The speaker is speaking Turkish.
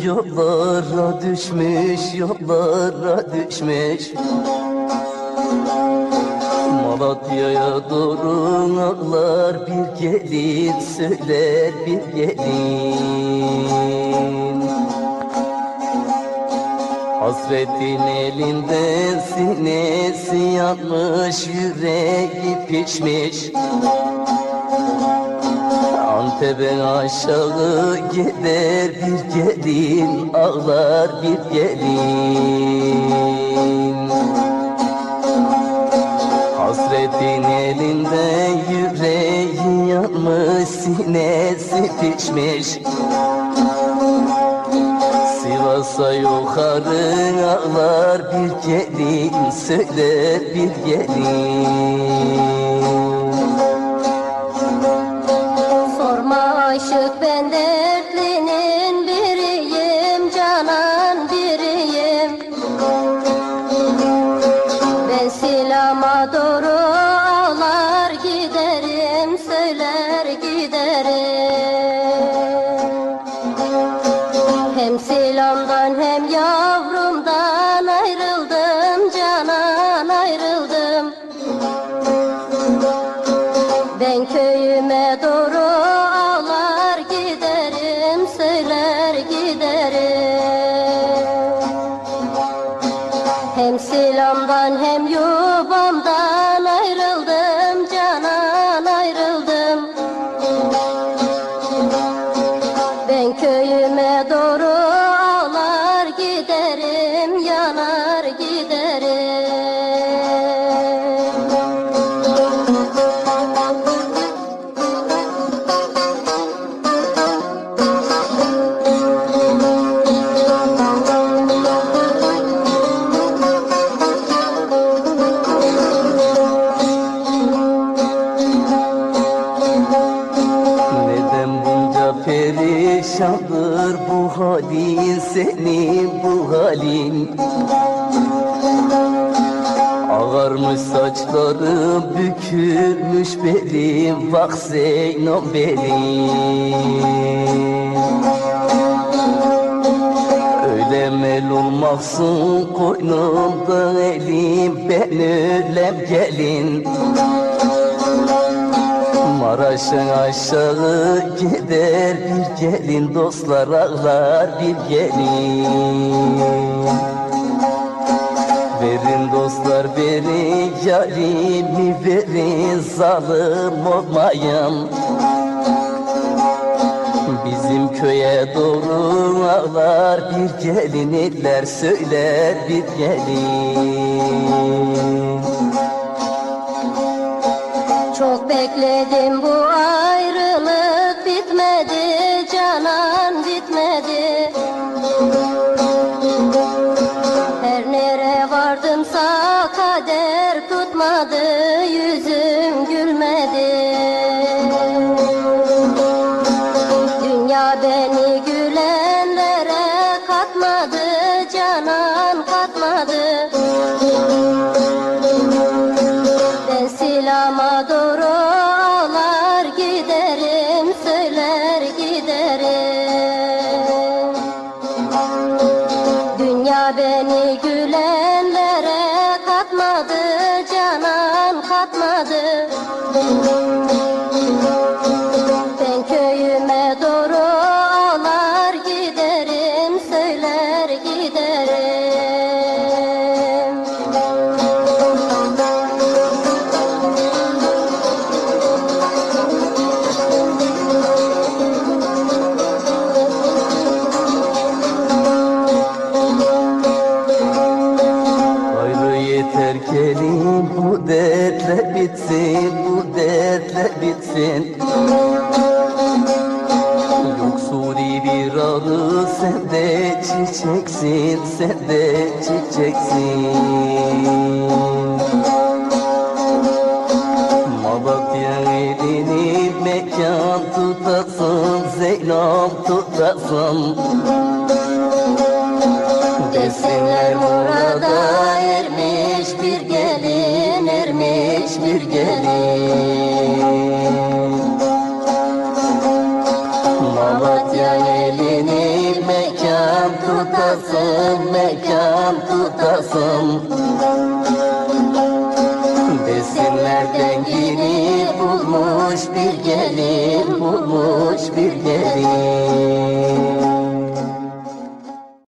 Yollara düşmüş, yollara düşmüş. Malatya'ya doğru ağlar bir gelin, söyler bir gelin. Hasretin elinden sinesi yanmış, yüreği pişmiş. Antep'e aşağı gider bir gelin, ağlar bir gelin. Hasretin elinden yüreği yanmış, sinesi pişmiş. Sivas'a yukarı ağlar bir gelin, söyler bir gelin. Aşık ben dertlinin biriyim, canan biriyim. Ben Silam'a doğru ağlar giderim, söyler giderim. Hem Silam'dan hem yavrumdan ayrıldım, canan ayrıldım. Ben köyüme doğru hem Silam'dan hem yuvamdan ayrıldım, canan ayrıldım. Ben köyüme doğru ağlar giderim, yanar giderim. Perişandır bu halin, senin bu halin. Ağarmış saçlarım, bükülmüş belim, vak Zeynom belim. Öyle melul mahzun koynumda elim, ben ölem gelin. Maraş'ın aşağı gider bir gelin, dostlar ağlar bir gelin. Verin dostlar verin, yarimi verin, zalim olmayın. Bizim köye doğru ağlar bir gelin, eller söyler bir gelin. Çok bekledim bu ayrılık, bitmedi canan bitmedi. Her nere vardımsa kader tutmadı, yüzüm gülmedi. Dünya beni gülenlere katmadı, canan katmadı. Ben Silam'a doğru ağlar giderim, söyler giderim. Dünya beni gülenlere katmadı, canan katmadı. Ben köyüme doğru ağlar giderim, söyler giderim. Gelin bu dertler bitsin, bu dertler bitsin. Yok suri bir arı, sen de çiçeksin, sen de çiçeksin. Malatya elini mekan tutasın, Zeynep tutasın. Desinler burada ermiş bir gelin, ermiş bir gelin. Malatya elini mekan tutasın, mekan tutasın. Desinler dengini bulmuş bir gelin, bulmuş bir gelin.